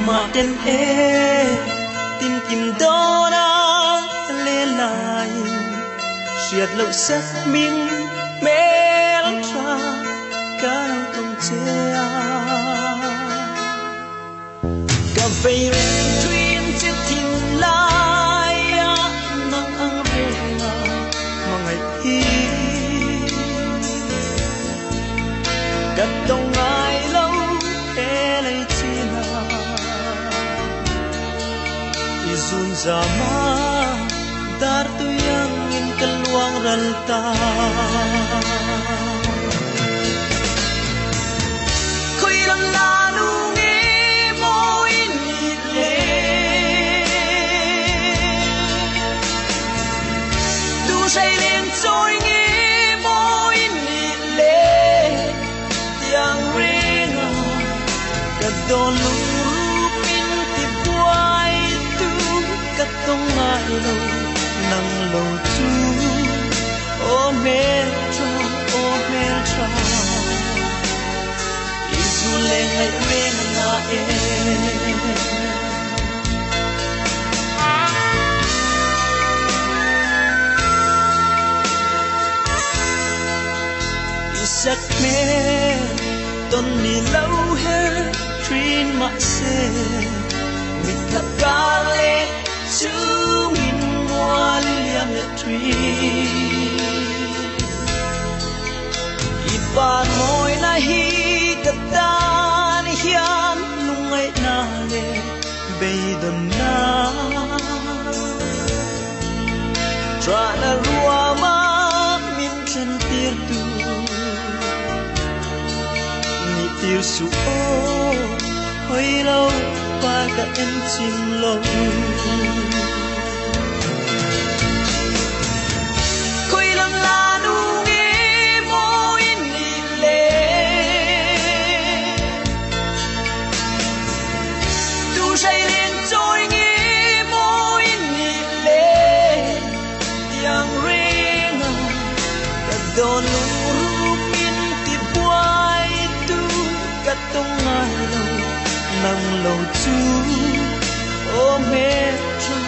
mà tên e tin kim đó đã lê lại siết lâu sắc mình mê tra cả không che cà phê truyền chiếc thìn lai nắng ăn về mà ngày thi cắt đông ai lâu e lấy chi nào izun zama dar tu yang in keluang ranta koi lang lalu nge mo in le tu say lên trôi nge mo in le yang ringa kadon lupin ti buai tu katong ai lo nang lo tu o metro isu le hai ren na e isak me ton ni lâu he trin ma se mit takale chu min wa liam le trin ipan moi na hi katan hian lungai na le beidon na tra na ruama min chen tir tu ni tir su o hoi lâu pa ka en chim lo koi lang la nu nge mo in ni le tu say lên trôi nge mo in ni le yang ring ka don lu min ti buai tu ka tong ai lo nang lo chu o metro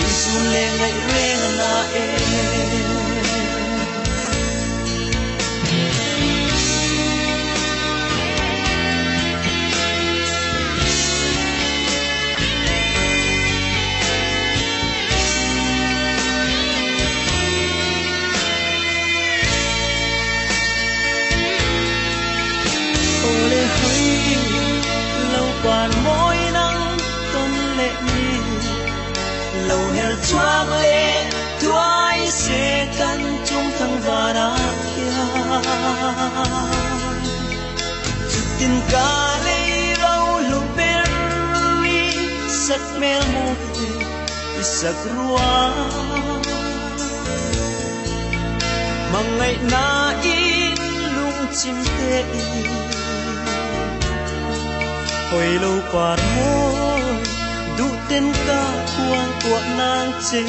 isu le ngai ren na e ole hoi lâu quan môi nắng tôn lệ mi lâu hel choang lệ tuai se kan chung thang vana kia tin ca lê rau lu berry sắc mel mo isak rua mangai na in lung chim te hồi lâu qua môi đủ tên ca quang của nàng chê